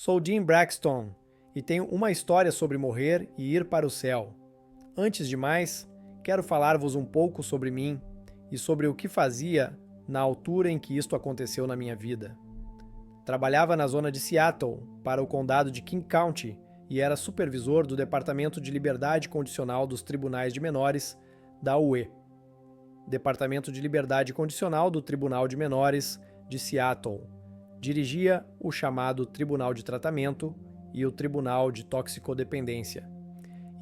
Sou Jim Braxton e tenho uma história sobre morrer e ir para o céu. Antes de mais, quero falar-vos um pouco sobre mim e sobre o que fazia na altura em que isto aconteceu na minha vida. Trabalhava na zona de Seattle, para o condado de King County, e era supervisor do Departamento de Liberdade Condicional dos Tribunais de Menores da UE. Departamento de Liberdade Condicional do Tribunal de Menores de Seattle. Dirigia o chamado Tribunal de Tratamento e o Tribunal de Toxicodependência,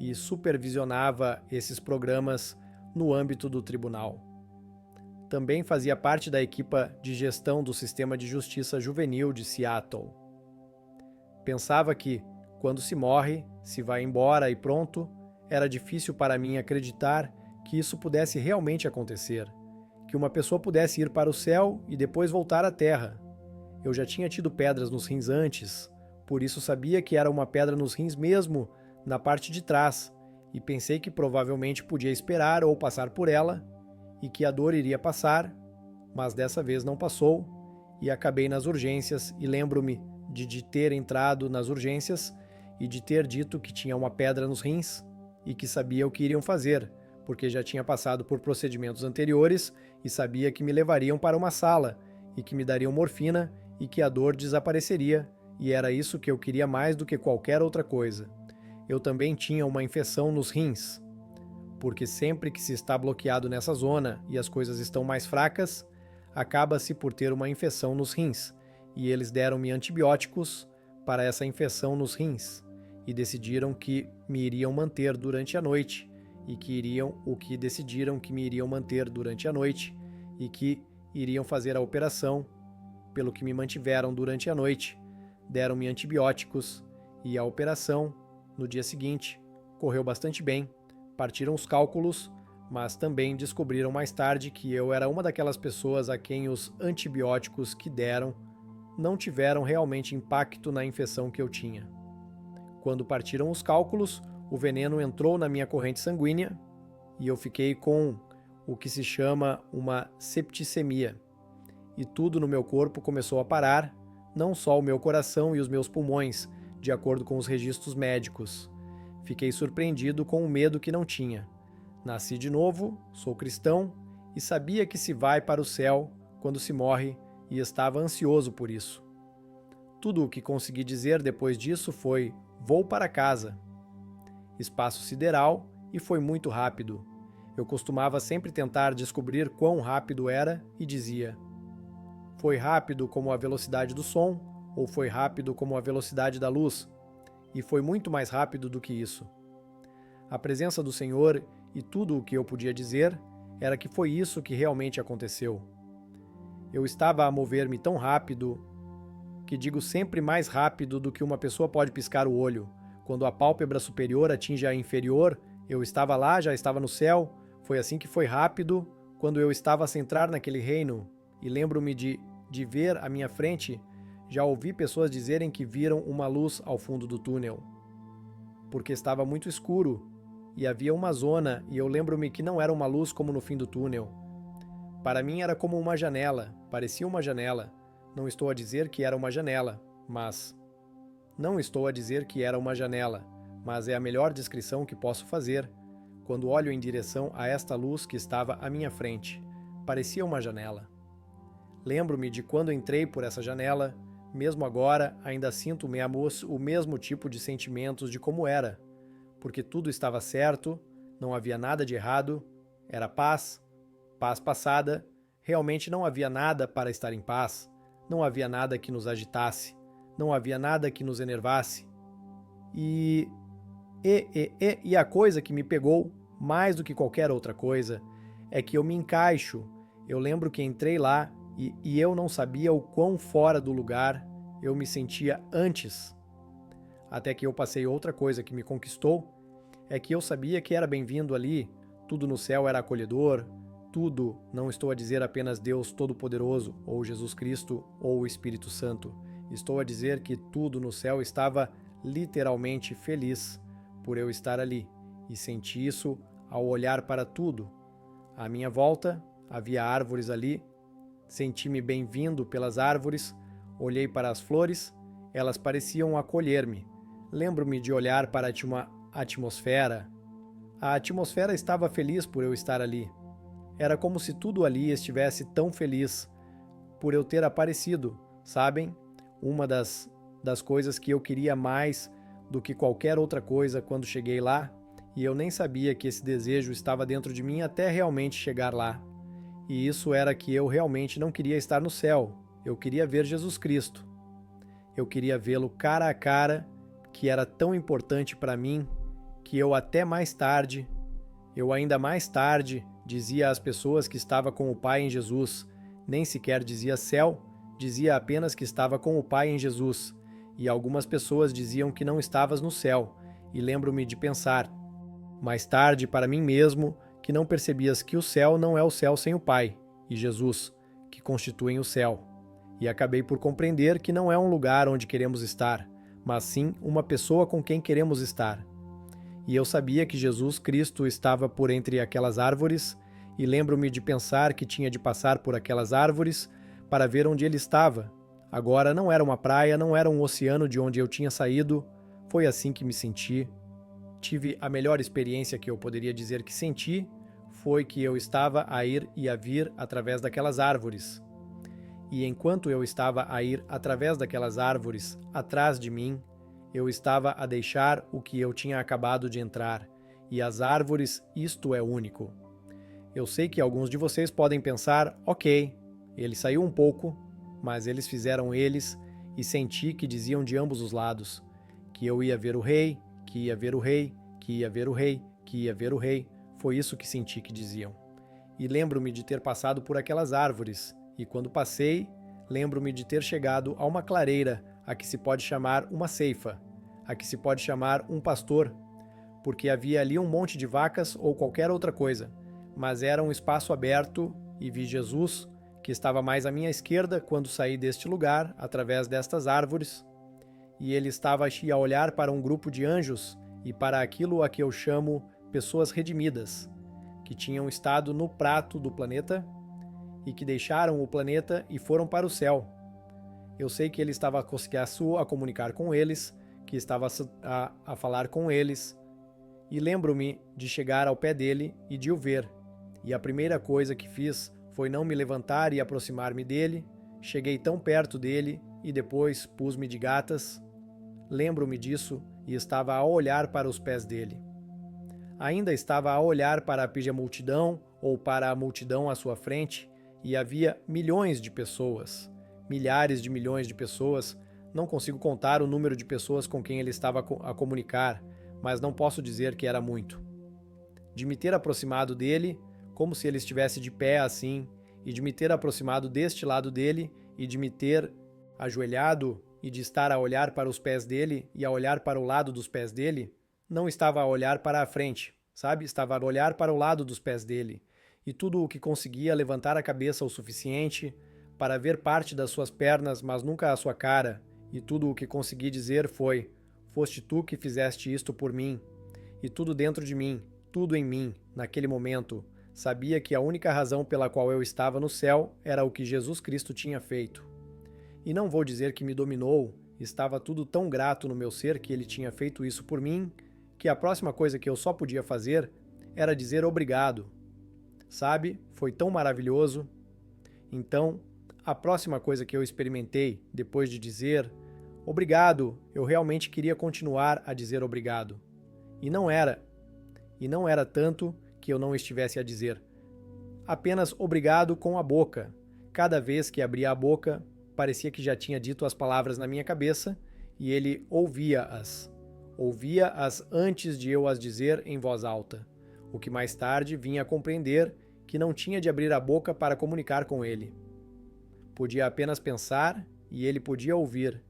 e supervisionava esses programas no âmbito do tribunal. Também fazia parte da equipe de gestão do Sistema de Justiça Juvenil de Seattle. Pensava que, quando se morre, se vai embora e pronto, era difícil para mim acreditar que isso pudesse realmente acontecer, que uma pessoa pudesse ir para o céu e depois voltar à terra. Eu já tinha tido pedras nos rins antes, por isso sabia que era uma pedra nos rins mesmo, na parte de trás, e pensei que provavelmente podia esperar ou passar por ela, e que a dor iria passar, mas dessa vez não passou, e acabei nas urgências, e lembro-me de ter entrado nas urgências e de ter dito que tinha uma pedra nos rins e que sabia o que iriam fazer, porque já tinha passado por procedimentos anteriores e sabia que me levariam para uma sala e que me dariam morfina e que a dor desapareceria, e era isso que eu queria mais do que qualquer outra coisa. Eu também tinha uma infecção nos rins, porque sempre que se está bloqueado nessa zona e as coisas estão mais fracas, acaba-se por ter uma infecção nos rins, e eles deram-me antibióticos para essa infecção nos rins, e decidiram que me iriam manter durante a noite, e que decidiram que me iriam manter durante a noite, e que iriam fazer a operação, pelo que me mantiveram durante a noite, deram-me antibióticos, e a operação, no dia seguinte, correu bastante bem. Partiram os cálculos, mas também descobriram mais tarde que eu era uma daquelas pessoas a quem os antibióticos que deram não tiveram realmente impacto na infecção que eu tinha. Quando partiram os cálculos, o veneno entrou na minha corrente sanguínea e eu fiquei com o que se chama uma septicemia. E tudo no meu corpo começou a parar, não só o meu coração e os meus pulmões, de acordo com os registros médicos. Fiquei surpreendido com o medo que não tinha. Nasci de novo, sou cristão e sabia que se vai para o céu quando se morre e estava ansioso por isso. Tudo o que consegui dizer depois disso foi: vou para casa. Espaço sideral, e foi muito rápido. Eu costumava sempre tentar descobrir quão rápido era e dizia: foi rápido como a velocidade do som ou foi rápido como a velocidade da luz? E foi muito mais rápido do que isso. A presença do Senhor e tudo o que eu podia dizer era que foi isso que realmente aconteceu. Eu estava a mover-me tão rápido que digo sempre mais rápido do que uma pessoa pode piscar o olho. Quando a pálpebra superior atinge a inferior, eu estava lá, já estava no céu. Foi assim que foi rápido quando eu estava a se entrar naquele reino. E lembro-me de ver à minha frente. Já ouvi pessoas dizerem que viram uma luz ao fundo do túnel, porque estava muito escuro e havia uma zona, e eu lembro-me que não era uma luz como no fim do túnel. Para mim era como uma janela, parecia uma janela. Não estou a dizer que era uma janela, mas é a melhor descrição que posso fazer. Quando olho em direção a esta luz que estava à minha frente, parecia uma janela. Lembro-me de quando entrei por essa janela. Mesmo agora, ainda sinto o mesmo tipo de sentimentos de como era, porque tudo estava certo, não havia nada de errado, era paz, paz passada, realmente não havia nada para estar em paz, não havia nada que nos agitasse, não havia nada que nos enervasse. E a coisa que me pegou, mais do que qualquer outra coisa, é que eu me encaixo. Eu lembro que entrei lá e eu não sabia o quão fora do lugar eu me sentia antes. Até que eu passei outra coisa que me conquistou, é que eu sabia que era bem-vindo ali, tudo no céu era acolhedor, tudo, não estou a dizer apenas Deus Todo-Poderoso, ou Jesus Cristo, ou o Espírito Santo. Estou a dizer que tudo no céu estava literalmente feliz por eu estar ali, e senti isso ao olhar para tudo. À minha volta, havia árvores ali. Senti-me bem-vindo pelas árvores, olhei para as flores Elas pareciam acolher-me. Lembro-me de olhar para a atmosfera. A atmosfera estava feliz por eu estar ali. Era como se tudo ali estivesse tão feliz por eu ter aparecido, sabem? Uma das coisas que eu queria mais do que qualquer outra coisa quando cheguei lá, e eu nem sabia que esse desejo estava dentro de mim até realmente chegar lá. E isso era que eu realmente não queria estar no céu. Eu queria ver Jesus Cristo. Eu queria vê-lo cara a cara, que era tão importante para mim, que eu ainda mais tarde, dizia às pessoas que estava com o Pai em Jesus. Nem sequer dizia céu, dizia apenas que estava com o Pai em Jesus. E algumas pessoas diziam que não estavas no céu. E lembro-me de pensar, mais tarde, para mim mesmo, que não percebias que o céu não é o céu sem o Pai e Jesus, que constituem o céu. E acabei por compreender que não é um lugar onde queremos estar, mas sim uma pessoa com quem queremos estar. E eu sabia que Jesus Cristo estava por entre aquelas árvores, e lembro-me de pensar que tinha de passar por aquelas árvores para ver onde ele estava. Agora não era uma praia, não era um oceano de onde eu tinha saído. Foi assim que me senti. Tive a melhor experiência que eu poderia dizer que senti, foi que eu estava a ir e a vir através daquelas árvores. E enquanto eu estava a ir através daquelas árvores, atrás de mim, eu estava a deixar o que eu tinha acabado de entrar. E as árvores, isto é único. Eu sei que alguns de vocês podem pensar, ok, ele saiu um pouco, mas eles fizeram eles, e senti que diziam de ambos os lados, que eu ia ver o rei, que ia ver o rei, que ia ver o rei, que ia ver o rei. Foi isso que senti que diziam. E lembro-me de ter passado por aquelas árvores, e quando passei, lembro-me de ter chegado a uma clareira, a que se pode chamar uma ceifa, a que se pode chamar um pastor, porque havia ali um monte de vacas ou qualquer outra coisa, mas era um espaço aberto e vi Jesus, que estava mais à minha esquerda quando saí deste lugar, através destas árvores, e ele estava a olhar para um grupo de anjos e para aquilo a que eu chamo pessoas redimidas, que tinham estado no prato do planeta e que deixaram o planeta e foram para o céu. Eu sei que ele estava a comunicar com eles, que estava a falar com eles, e lembro-me de chegar ao pé dele e de o ver. E a primeira coisa que fiz foi não me levantar e aproximar-me dele. Cheguei tão perto dele e depois pus-me de gatas. Lembro-me disso e estava a olhar para os pés dele. Ainda estava a olhar para a pija multidão ou para a multidão à sua frente, e havia milhões de pessoas, milhares de milhões de pessoas. Não consigo contar o número de pessoas com quem ele estava a comunicar, mas não posso dizer que era muito. De me ter aproximado dele, como se ele estivesse de pé assim, e de me ter aproximado deste lado dele, e de me ter ajoelhado, e de estar a olhar para os pés dele e a olhar para o lado dos pés dele, não estava a olhar para a frente, sabe? Estava a olhar para o lado dos pés dele. E tudo o que conseguia levantar a cabeça o suficiente para ver parte das suas pernas, mas nunca a sua cara, e tudo o que consegui dizer foi: foste tu que fizeste isto por mim. E tudo dentro de mim, tudo em mim, naquele momento, sabia que a única razão pela qual eu estava no céu era o que Jesus Cristo tinha feito. E não vou dizer que me dominou, estava tudo tão grato no meu ser que ele tinha feito isso por mim, que a próxima coisa que eu só podia fazer era dizer obrigado. Sabe? Foi tão maravilhoso. Então, a próxima coisa que eu experimentei, depois de dizer obrigado, eu realmente queria continuar a dizer obrigado. E não era tanto que eu não estivesse a dizer. Apenas obrigado com a boca. Cada vez que abria a boca, parecia que já tinha dito as palavras na minha cabeça e ele ouvia-as. Ouvia-as antes de eu as dizer em voz alta, o que mais tarde vinha a compreender que não tinha de abrir a boca para comunicar com ele. Podia apenas pensar e ele podia ouvir,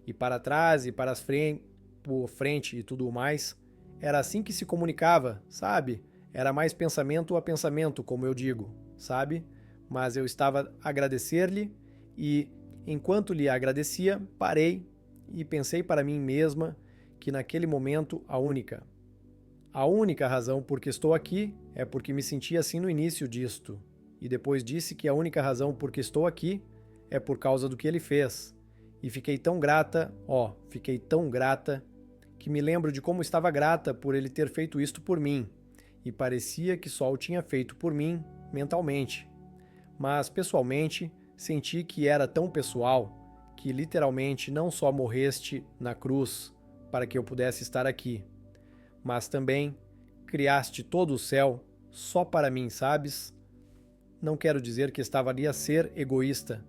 e para trás e para as frente e tudo mais. Era assim que se comunicava, sabe? Era mais pensamento a pensamento, como eu digo, sabe? Mas eu estava a agradecer-lhe e, enquanto lhe agradecia, parei e pensei para mim mesma que naquele momento a única razão por que estou aqui é porque me senti assim no início disto, e depois disse que a única razão por que estou aqui é por causa do que ele fez. E fiquei tão grata, fiquei tão grata, que me lembro de como estava grata por ele ter feito isto por mim, e parecia que só o tinha feito por mim mentalmente. Mas pessoalmente, senti que era tão pessoal que literalmente não só morreste na cruz para que eu pudesse estar aqui, mas também criaste todo o céu só para mim, sabes? Não quero dizer que estava ali a ser egoísta,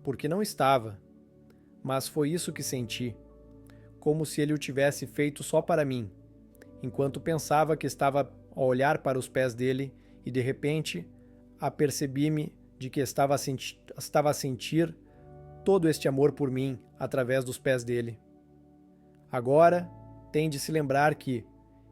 porque não estava, mas foi isso que senti, como se ele o tivesse feito só para mim, enquanto pensava que estava a olhar para os pés dele e de repente apercebi-me de que estava a sentir todo este amor por mim através dos pés dele. Agora, tem de se lembrar que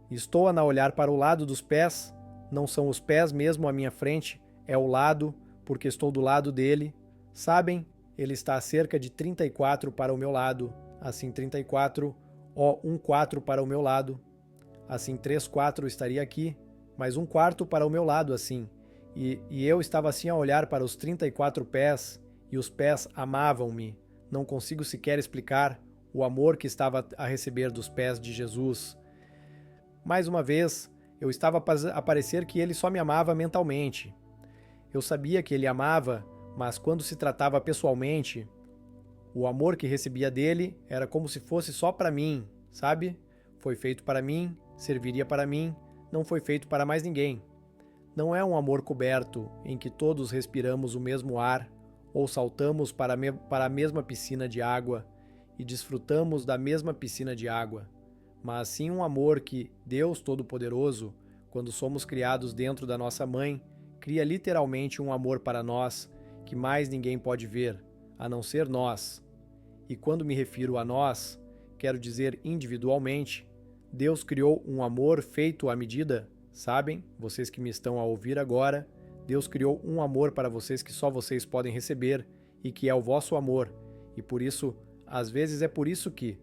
estou a olhar para o lado dos pés, não são os pés mesmo à minha frente, é o lado, porque estou do lado dele. Sabem, ele está a cerca de 34 para o meu lado, assim 34, 1/4 para o meu lado, assim 3/4 estaria aqui, mas 1/4 para o meu lado assim. E eu estava assim a olhar para os 34 pés, e os pés amavam-me. Não consigo sequer explicar o amor que estava a receber dos pés de Jesus. Mais uma vez, eu estava a parecer que ele só me amava mentalmente. Eu sabia que ele amava, mas quando se tratava pessoalmente, o amor que recebia dele era como se fosse só para mim, sabe? Foi feito para mim, serviria para mim, não foi feito para mais ninguém. Não é um amor coberto, em que todos respiramos o mesmo ar, ou saltamos para a mesma piscina de água e desfrutamos da mesma piscina de água, mas sim um amor que Deus Todo-Poderoso, quando somos criados dentro da nossa mãe, cria literalmente um amor para nós que mais ninguém pode ver, a não ser nós. E quando me refiro a nós, quero dizer individualmente, Deus criou um amor feito à medida. Sabem, vocês que me estão a ouvir agora, Deus criou um amor para vocês que só vocês podem receber e que é o vosso amor. E por isso, às vezes é por isso que,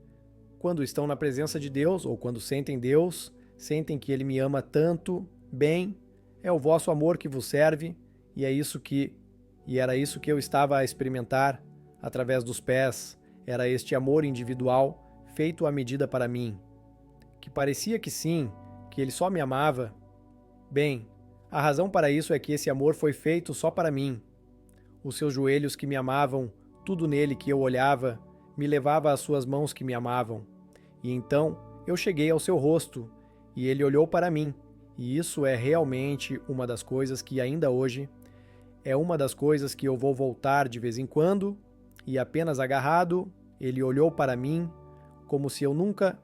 quando estão na presença de Deus ou quando sentem Deus, sentem que Ele me ama tanto, bem, é o vosso amor que vos serve e era isso que eu estava a experimentar através dos pés. Era este amor individual feito à medida para mim, que parecia que sim, que Ele só me amava. Bem, a razão para isso é que esse amor foi feito só para mim. Os seus joelhos que me amavam, tudo nele que eu olhava, me levava às suas mãos que me amavam. E então eu cheguei ao seu rosto, e ele olhou para mim. E isso é realmente uma das coisas que ainda hoje é uma das coisas que eu vou voltar de vez em quando, e apenas agarrado, ele olhou para mim como se eu nunca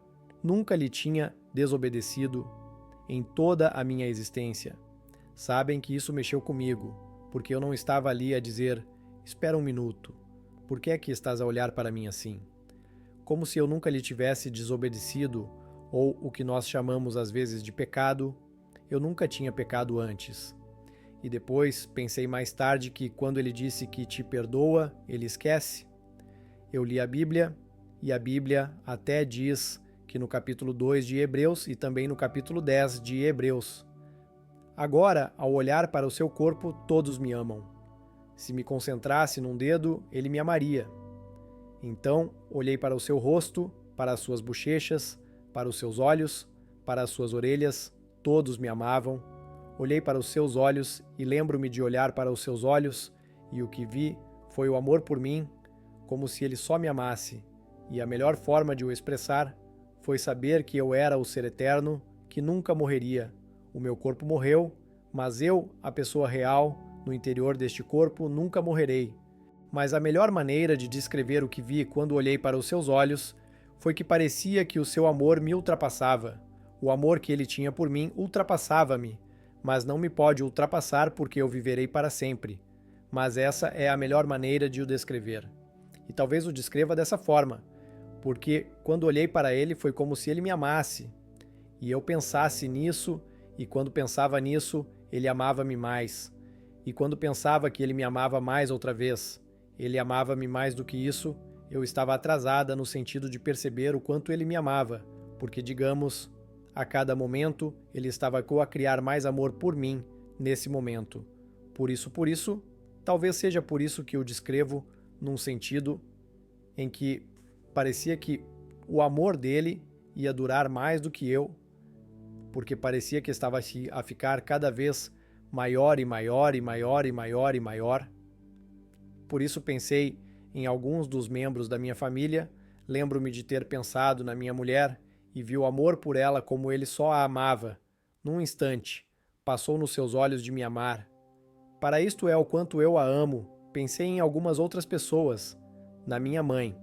lhe tinha desobedecido em toda a minha existência. Sabem que isso mexeu comigo, porque eu não estava ali a dizer, espera um minuto, por que é que estás a olhar para mim assim? Como se eu nunca lhe tivesse desobedecido, ou o que nós chamamos às vezes de pecado, eu nunca tinha pecado antes. E depois pensei mais tarde que quando ele disse que te perdoa, ele esquece. Eu li a Bíblia, e a Bíblia até diz que no capítulo 2 de Hebreus e também no capítulo 10 de Hebreus, agora, ao olhar para o seu corpo, todos me amam. Se me concentrasse num dedo, ele me amaria. Então, olhei para o seu rosto, para as suas bochechas, para os seus olhos, para as suas orelhas, todos me amavam. Olhei para os seus olhos e lembro-me de olhar para os seus olhos, e o que vi foi o amor por mim, como se ele só me amasse. E a melhor forma de o expressar foi saber que eu era o ser eterno, que nunca morreria. O meu corpo morreu, mas eu, a pessoa real, no interior deste corpo, nunca morrerei. Mas a melhor maneira de descrever o que vi quando olhei para os seus olhos foi que parecia que o seu amor me ultrapassava. O amor que ele tinha por mim ultrapassava-me, mas não me pode ultrapassar porque eu viverei para sempre. Mas essa é a melhor maneira de o descrever. E talvez o descreva dessa forma, porque quando olhei para ele foi como se ele me amasse. E eu pensasse nisso, e quando pensava nisso, ele amava-me mais. E quando pensava que ele me amava mais outra vez, ele amava-me mais do que isso, eu estava atrasada no sentido de perceber o quanto ele me amava, porque, digamos, a cada momento, ele estava a criar mais amor por mim nesse momento. Por isso, talvez seja por isso que eu descrevo num sentido em que parecia que o amor dele ia durar mais do que eu, porque parecia que estava a ficar cada vez maior e maior e maior e maior e maior. Por isso pensei em alguns dos membros da minha família, lembro-me de ter pensado na minha mulher e vi o amor por ela como ele só a amava. Num instante, passou nos seus olhos de me amar. Para isto é o quanto eu a amo, pensei em algumas outras pessoas, na minha mãe,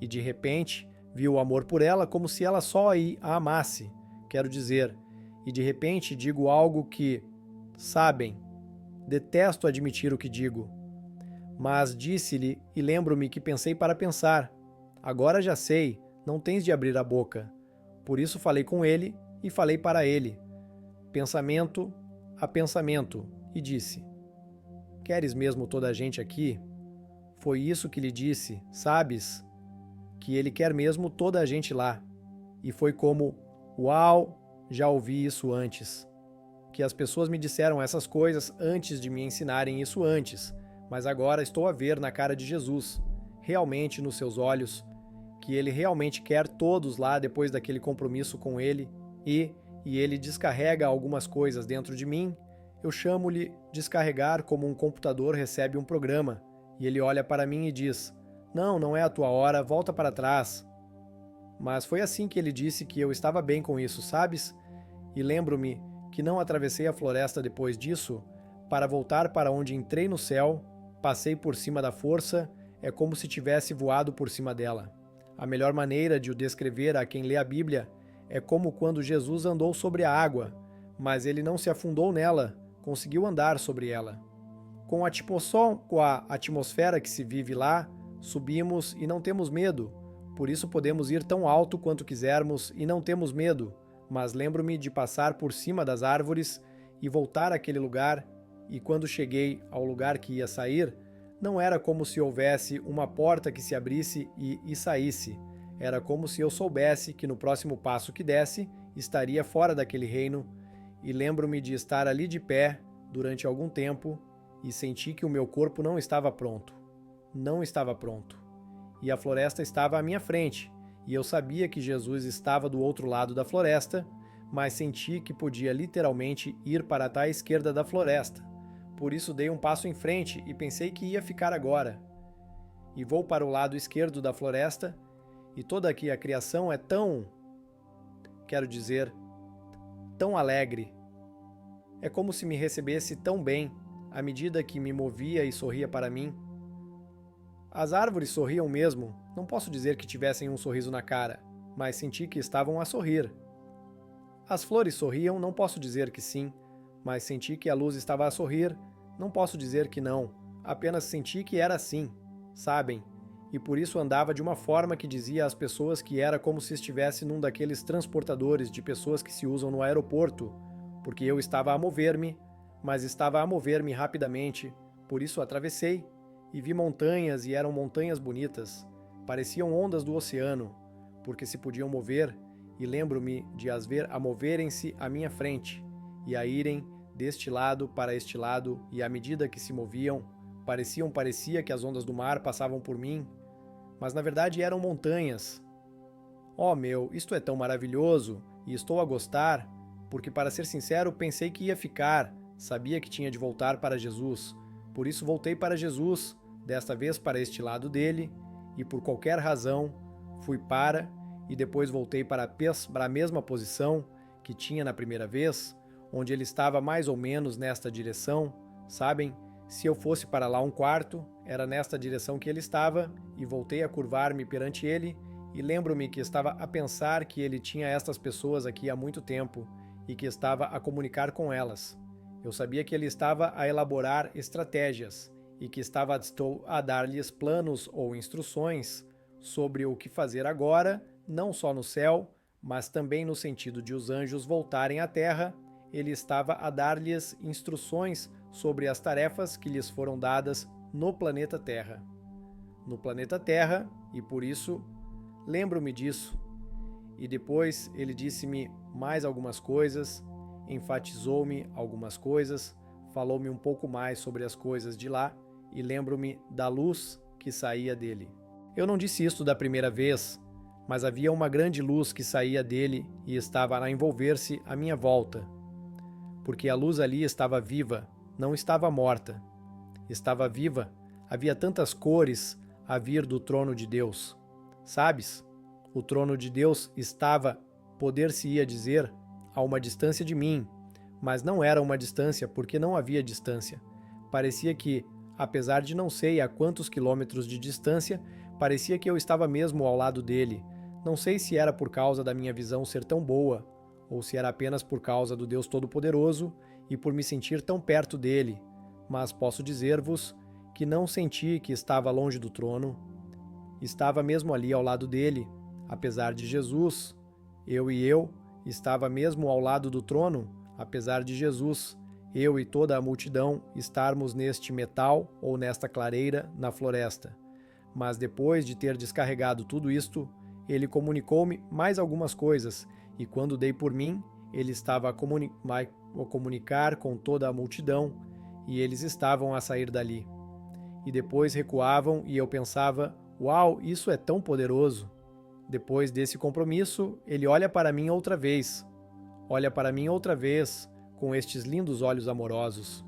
e de repente vi o amor por ela como se ela só aí a amasse, quero dizer, e de repente digo algo que, sabem, detesto admitir o que digo, mas disse-lhe e lembro-me que pensei para pensar. Agora já sei, não tens de abrir a boca. Por isso falei com ele e falei para ele, pensamento a pensamento, e disse: Queres mesmo toda a gente aqui? Foi isso que lhe disse, sabes? Que ele quer mesmo toda a gente lá. E foi como, uau, já ouvi isso antes. Que as pessoas me disseram essas coisas antes de me ensinarem isso antes, mas agora estou a ver na cara de Jesus, realmente nos seus olhos, que ele realmente quer todos lá depois daquele compromisso com ele e ele descarrega algumas coisas dentro de mim. Eu chamo-lhe descarregar como um computador recebe um programa, e ele olha para mim e diz: Não, não é a tua hora, volta para trás. Mas foi assim que ele disse que eu estava bem com isso, sabes? E lembro-me que não atravessei a floresta depois disso, para voltar para onde entrei no céu, passei por cima da força, é como se tivesse voado por cima dela. A melhor maneira de o descrever a quem lê a Bíblia é como quando Jesus andou sobre a água, mas ele não se afundou nela, conseguiu andar sobre ela. Com a atmosfera que se vive lá, subimos e não temos medo, por isso podemos ir tão alto quanto quisermos e não temos medo, mas lembro-me de passar por cima das árvores e voltar àquele lugar, e quando cheguei ao lugar que ia sair, não era como se houvesse uma porta que se abrisse e saísse, era como se eu soubesse que no próximo passo que desse, estaria fora daquele reino, e lembro-me de estar ali de pé durante algum tempo e senti que o meu corpo não estava pronto. Não estava pronto. E a floresta estava à minha frente, e eu sabia que Jesus estava do outro lado da floresta, mas senti que podia literalmente ir para a esquerda da floresta. Por isso dei um passo em frente e pensei que ia ficar agora. E vou para o lado esquerdo da floresta, e toda aqui a criação é tão, quero dizer, tão alegre. É como se me recebesse tão bem, à medida que me movia e sorria para mim. As árvores sorriam mesmo, não posso dizer que tivessem um sorriso na cara, mas senti que estavam a sorrir. As flores sorriam, não posso dizer que sim, mas senti que a luz estava a sorrir, não posso dizer que não, apenas senti que era assim, sabem? E por isso andava de uma forma que dizia às pessoas que era como se estivesse num daqueles transportadores de pessoas que se usam no aeroporto, porque eu estava a mover-me, mas estava a mover-me rapidamente, por isso atravessei, e vi montanhas e eram montanhas bonitas, pareciam ondas do oceano, porque se podiam mover, e lembro-me de as ver a moverem-se à minha frente, e a irem deste lado para este lado, e à medida que se moviam, parecia que as ondas do mar passavam por mim, mas na verdade eram montanhas. Oh meu, isto é tão maravilhoso, e estou a gostar, porque para ser sincero pensei que ia ficar, sabia que tinha de voltar para Jesus, por isso voltei para Jesus, desta vez para este lado dele, e por qualquer razão, fui para, e depois voltei para a mesma posição que tinha na primeira vez, onde ele estava mais ou menos nesta direção, sabem? Se eu fosse para lá um quarto, era nesta direção que ele estava, e voltei a curvar-me perante ele, e lembro-me que estava a pensar que ele tinha estas pessoas aqui há muito tempo, e que estava a comunicar com elas. Eu sabia que ele estava a elaborar estratégias, e que estava a dar-lhes planos ou instruções sobre o que fazer agora, não só no céu, mas também no sentido de os anjos voltarem à terra, ele estava a dar-lhes instruções sobre as tarefas que lhes foram dadas no planeta Terra. No planeta Terra, e por isso lembro-me disso. E depois ele disse-me mais algumas coisas, enfatizou-me algumas coisas, falou-me um pouco mais sobre as coisas de lá, e lembro-me da luz que saía dele. Eu não disse isto da primeira vez, mas havia uma grande luz que saía dele e estava a envolver-se à minha volta. Porque a luz ali estava viva, não estava morta. Estava viva, havia tantas cores a vir do trono de Deus. Sabes? O trono de Deus estava, poder-se-ia dizer, a uma distância de mim, mas não era uma distância porque não havia distância. Parecia que, apesar de não sei a quantos quilômetros de distância, parecia que eu estava mesmo ao lado dele. Não sei se era por causa da minha visão ser tão boa, ou se era apenas por causa do Deus Todo-Poderoso e por me sentir tão perto dele, mas posso dizer-vos que não senti que estava longe do trono. Estava mesmo ali ao lado dele, apesar de Jesus. Eu estava mesmo ao lado do trono, apesar de Jesus, eu e toda a multidão estarmos neste metal ou nesta clareira na floresta. Mas depois de ter descarregado tudo isto, ele comunicou-me mais algumas coisas, e quando dei por mim, ele estava a comunicar com toda a multidão, e eles estavam a sair dali. E depois recuavam, e eu pensava, uau, isso é tão poderoso. Depois desse compromisso, ele olha para mim outra vez. Olha para mim outra vez, com estes lindos olhos amorosos.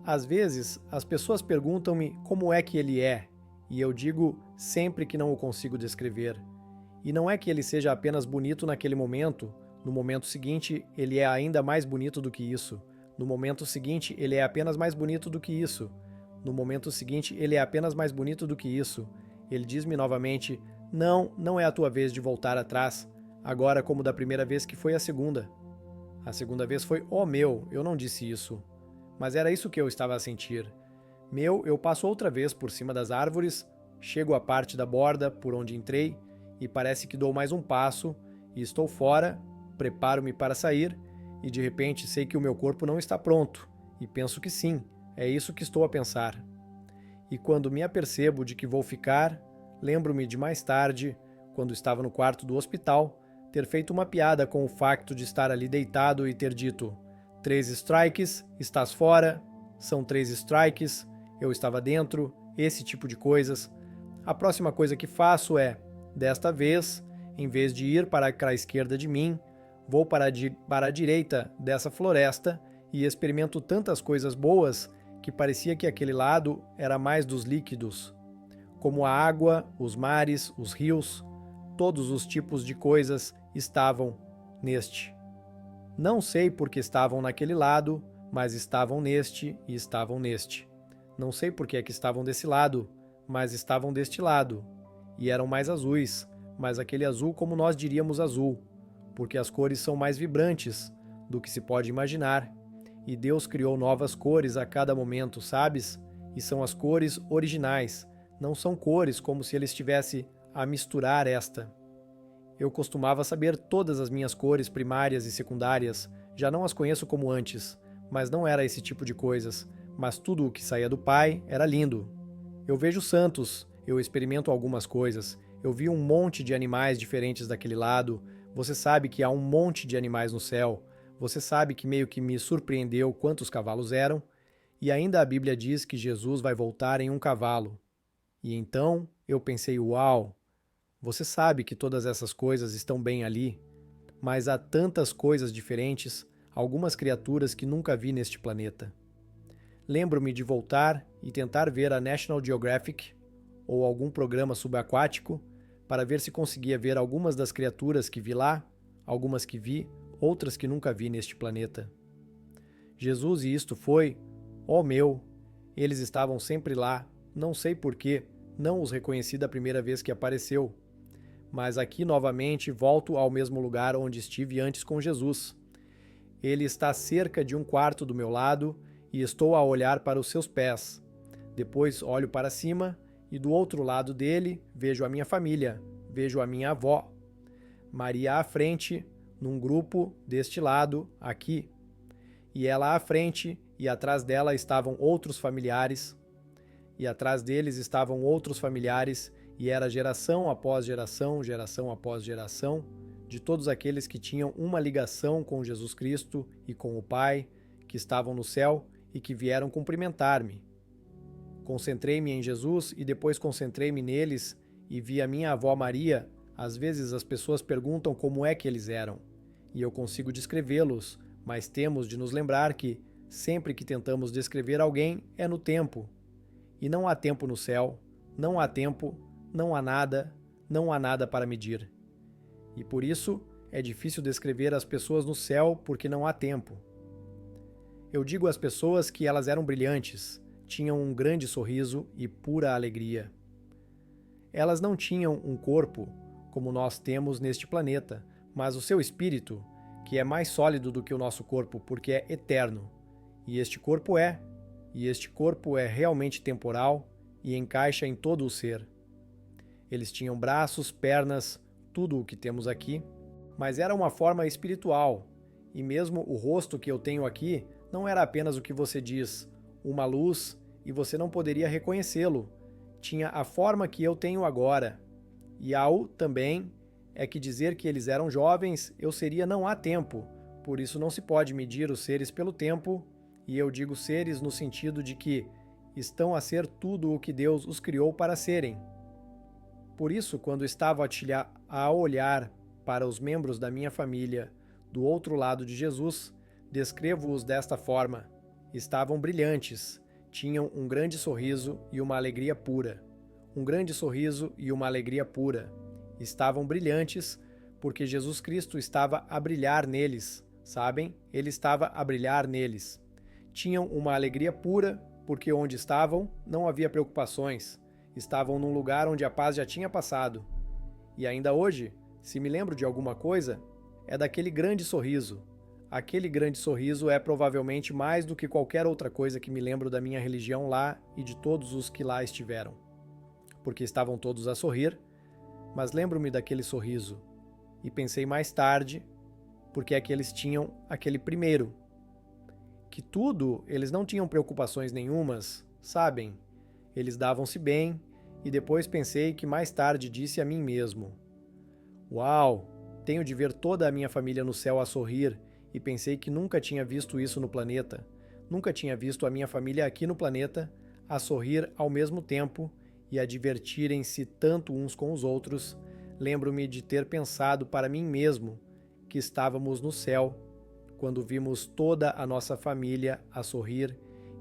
Às vezes, as pessoas perguntam-me como é que ele é, e eu digo sempre que não o consigo descrever. E não é que ele seja apenas bonito naquele momento, no momento seguinte ele é ainda mais bonito do que isso. No momento seguinte ele é apenas mais bonito do que isso. No momento seguinte ele é apenas mais bonito do que isso. Ele diz-me novamente, não é a tua vez de voltar atrás, agora como da primeira vez que foi a segunda. A segunda vez foi, oh meu, eu não disse isso. Mas era isso que eu estava a sentir. Eu passo outra vez por cima das árvores, chego à parte da borda por onde entrei, e parece que dou mais um passo, e estou fora, preparo-me para sair, e de repente sei que o meu corpo não está pronto, e penso que sim, é isso que estou a pensar. E quando me apercebo de que vou ficar, lembro-me de mais tarde, quando estava no quarto do hospital, ter feito uma piada com o facto de estar ali deitado e ter dito: 3 strikes, estás fora, são 3 strikes, eu estava dentro, esse tipo de coisas. A próxima coisa que faço é, desta vez, em vez de ir para a esquerda de mim, vou para a direita dessa floresta e experimento tantas coisas boas que parecia que aquele lado era mais dos líquidos, como a água, os mares, os rios, todos os tipos de coisas estavam neste. Não sei por que estavam naquele lado, mas estavam neste e estavam neste. Não sei por que é que estavam desse lado, mas estavam deste lado. E eram mais azuis, mas aquele azul como nós diríamos azul, porque as cores são mais vibrantes do que se pode imaginar. E Deus criou novas cores a cada momento, sabes? E são as cores originais, não são cores como se ele estivesse a misturar esta. Eu costumava saber todas as minhas cores primárias e secundárias, já não as conheço como antes, mas não era esse tipo de coisas, mas tudo o que saía do Pai era lindo. Eu vejo santos, eu experimento algumas coisas, eu vi um monte de animais diferentes daquele lado, você sabe que há um monte de animais no céu, você sabe que meio que me surpreendeu quantos cavalos eram, e ainda a Bíblia diz que Jesus vai voltar em um cavalo. E então eu pensei, uau, você sabe que todas essas coisas estão bem ali, mas há tantas coisas diferentes, algumas criaturas que nunca vi neste planeta. Lembro-me de voltar e tentar ver a National Geographic ou algum programa subaquático para ver se conseguia ver algumas das criaturas que vi lá, algumas que vi, outras que nunca vi neste planeta. Jesus e isto foi, ó meu, eles estavam sempre lá, não sei porquê, não os reconheci da primeira vez que apareceu, mas aqui novamente volto ao mesmo lugar onde estive antes com Jesus. Ele está cerca de um quarto do meu lado e estou a olhar para os seus pés. Depois olho para cima e do outro lado dele vejo a minha família, vejo a minha avó. Maria à frente, num grupo deste lado, aqui. E ela à frente e atrás dela estavam outros familiares. E atrás deles estavam outros familiares e era geração após geração, geração após geração, de todos aqueles que tinham uma ligação com Jesus Cristo e com o Pai, que estavam no céu e que vieram cumprimentar-me. Concentrei-me em Jesus e depois concentrei-me neles e vi a minha avó Maria. Às vezes as pessoas perguntam como é que eles eram, e eu consigo descrevê-los, mas temos de nos lembrar que, sempre que tentamos descrever alguém, é no tempo. E não há tempo no céu, não há tempo, não há nada para medir. E por isso é difícil descrever as pessoas no céu porque não há tempo. Eu digo às pessoas que elas eram brilhantes, tinham um grande sorriso e pura alegria. Elas não tinham um corpo como nós temos neste planeta, mas o seu espírito, que é mais sólido do que o nosso corpo porque é eterno. E este corpo é realmente temporal e encaixa em todo o ser. Eles tinham braços, pernas, tudo o que temos aqui, mas era uma forma espiritual, e mesmo o rosto que eu tenho aqui não era apenas o que você diz, uma luz, e você não poderia reconhecê-lo. Tinha a forma que eu tenho agora. E ao também é que dizer que eles eram jovens, eu seria não há tempo, por isso não se pode medir os seres pelo tempo, e eu digo seres no sentido de que estão a ser tudo o que Deus os criou para serem. Por isso, quando estava a olhar para os membros da minha família do outro lado de Jesus, descrevo-os desta forma. Estavam brilhantes, tinham um grande sorriso e uma alegria pura. Um grande sorriso e uma alegria pura. Estavam brilhantes porque Jesus Cristo estava a brilhar neles, sabem? Ele estava a brilhar neles. Tinham uma alegria pura porque onde estavam não havia preocupações. Estavam num lugar onde a paz já tinha passado. E ainda hoje, se me lembro de alguma coisa, é daquele grande sorriso. Aquele grande sorriso é provavelmente mais do que qualquer outra coisa que me lembro da minha religião lá e de todos os que lá estiveram. Porque estavam todos a sorrir, mas lembro-me daquele sorriso. E pensei mais tarde, porque é que eles tinham aquele primeiro. Que tudo, eles não tinham preocupações nenhumas, sabem? Eles davam-se bem, e depois pensei que mais tarde disse a mim mesmo: Uau, tenho de ver toda a minha família no céu a sorrir, e pensei que nunca tinha visto isso no planeta. Nunca tinha visto a minha família aqui no planeta a sorrir ao mesmo tempo e a divertirem-se tanto uns com os outros. Lembro-me de ter pensado para mim mesmo que estávamos no céu, quando vimos toda a nossa família a sorrir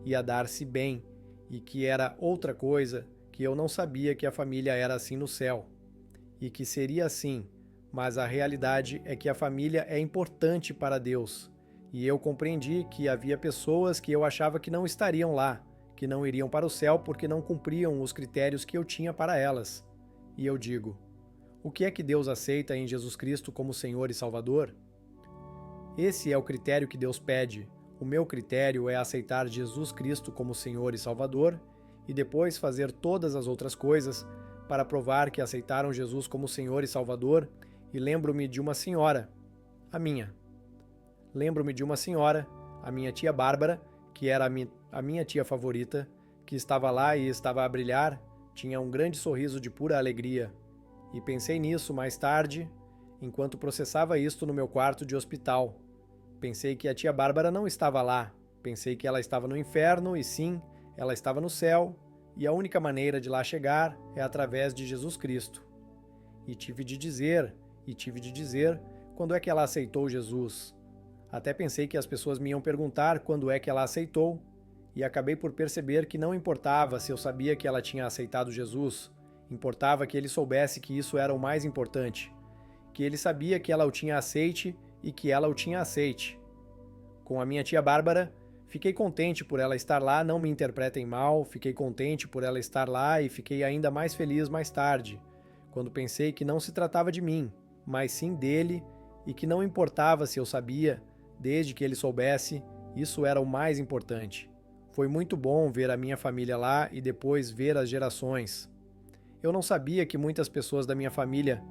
e a dar-se bem, e que era outra coisa que eu não sabia que a família era assim no céu, e que seria assim, mas a realidade é que a família é importante para Deus, e eu compreendi que havia pessoas que eu achava que não estariam lá, que não iriam para o céu porque não cumpriam os critérios que eu tinha para elas. E eu digo: o que é que Deus aceita em Jesus Cristo como Senhor e Salvador? Esse é o critério que Deus pede. O meu critério é aceitar Jesus Cristo como Senhor e Salvador e depois fazer todas as outras coisas para provar que aceitaram Jesus como Senhor e Salvador. E lembro-me de uma senhora, a minha. Lembro-me de uma senhora, a minha tia Bárbara, que era a minha tia favorita, que estava lá e estava a brilhar, tinha um grande sorriso de pura alegria. E pensei nisso mais tarde, enquanto processava isto no meu quarto de hospital. Pensei que a tia Bárbara não estava lá. Pensei que ela estava no inferno, e sim, ela estava no céu, e a única maneira de lá chegar é através de Jesus Cristo. E tive de dizer, quando é que ela aceitou Jesus. Até pensei que as pessoas me iam perguntar quando é que ela aceitou, e acabei por perceber que não importava se eu sabia que ela tinha aceitado Jesus, importava que ele soubesse que isso era o mais importante, que ele sabia que ela o tinha aceite e que ela o tinha aceite. Com a minha tia Bárbara, fiquei contente por ela estar lá, não me interpretem mal, fiquei contente por ela estar lá e fiquei ainda mais feliz mais tarde, quando pensei que não se tratava de mim, mas sim dele, e que não importava se eu sabia, desde que ele soubesse, isso era o mais importante. Foi muito bom ver a minha família lá e depois ver as gerações. Eu não sabia que muitas pessoas da minha família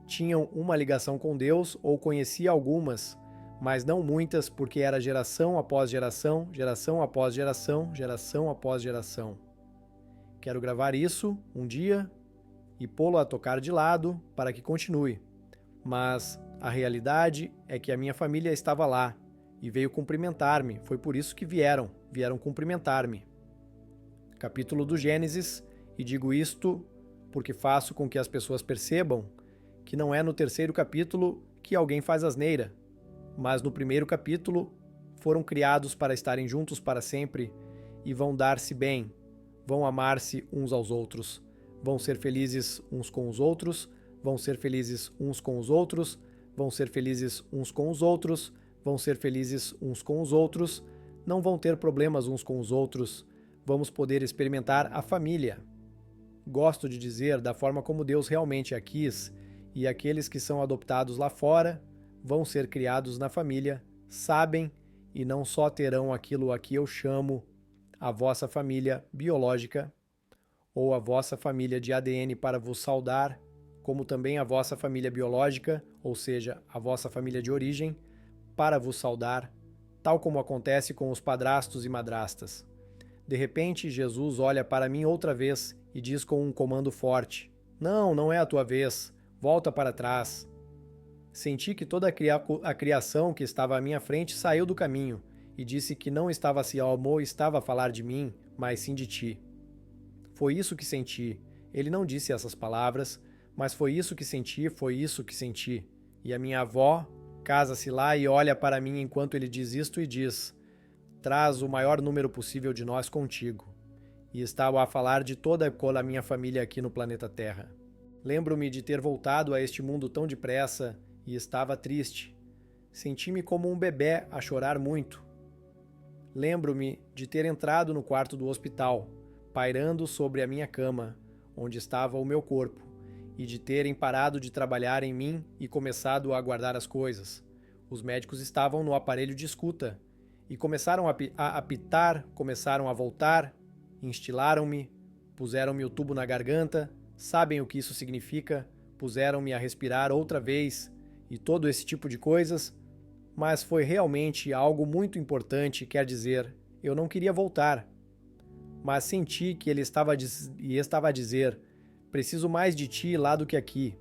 tinham uma ligação com Deus ou conhecia algumas, mas não muitas porque era geração após geração, geração após geração, geração após geração. Quero gravar isso um dia e pô-lo a tocar de lado para que continue. Mas a realidade é que a minha família estava lá e veio cumprimentar-me. Foi por isso que vieram cumprimentar-me. capítulo do Gênesis, e digo isto porque faço com que as pessoas percebam que não é no terceiro capítulo que alguém faz asneira, mas no primeiro capítulo foram criados para estarem juntos para sempre e vão dar-se bem, vão amar-se uns aos outros, vão ser felizes uns com os outros, vão ser felizes uns com os outros, vão ser felizes uns com os outros, vão ser felizes uns com os outros, não vão ter problemas uns com os outros, vamos poder experimentar a família. Gosto de dizer da forma como Deus realmente a quis, e aqueles que são adoptados lá fora vão ser criados na família, sabem e não só terão aquilo a que eu chamo a vossa família biológica ou a vossa família de ADN para vos saudar, como também a vossa família biológica, ou seja, a vossa família de origem, para vos saudar, tal como acontece com os padrastos e madrastas. De repente, Jesus olha para mim outra vez e diz com um comando forte: Não, não é a tua vez, volta para trás. Senti que toda a criação que estava à minha frente saiu do caminho e disse que não estava se Amor estava a falar de mim, mas sim de ti. Foi isso que senti. Ele não disse essas palavras, mas foi isso que senti, foi isso que senti. E a minha avó casa-se lá e olha para mim enquanto ele diz isto e diz: Traz o maior número possível de nós contigo. E estava a falar de toda a minha família aqui no planeta Terra. Lembro-me de ter voltado a este mundo tão depressa e estava triste. Senti-me como um bebê a chorar muito. Lembro-me de ter entrado no quarto do hospital, pairando sobre a minha cama, onde estava o meu corpo, e de terem parado de trabalhar em mim e começado a guardar as coisas. Os médicos estavam no aparelho de escuta e começaram a apitar, começaram a voltar, instilaram-me, puseram-me o tubo na garganta, sabem o que isso significa, puseram-me a respirar outra vez e todo esse tipo de coisas, mas foi realmente algo muito importante, quer dizer, eu não queria voltar, mas senti que ele estava a dizer: preciso mais de ti lá do que aqui.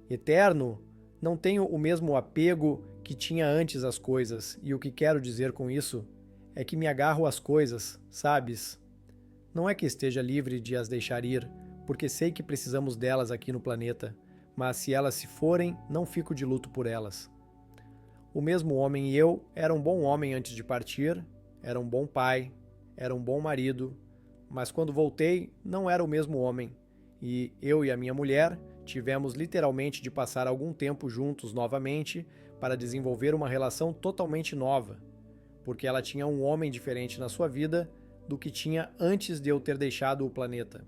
Eterno, não tenho o mesmo apego que tinha antes às coisas, e o que quero dizer com isso é que me agarro às coisas, sabes? Não é que esteja livre de as deixar ir, porque sei que precisamos delas aqui no planeta, mas se elas se forem, não fico de luto por elas. O mesmo homem e eu era um bom homem antes de partir, era um bom pai, era um bom marido, mas quando voltei, não era o mesmo homem, e eu e a minha mulher tivemos literalmente de passar algum tempo juntos novamente para desenvolver uma relação totalmente nova, porque ela tinha um homem diferente na sua vida do que tinha antes de eu ter deixado o planeta.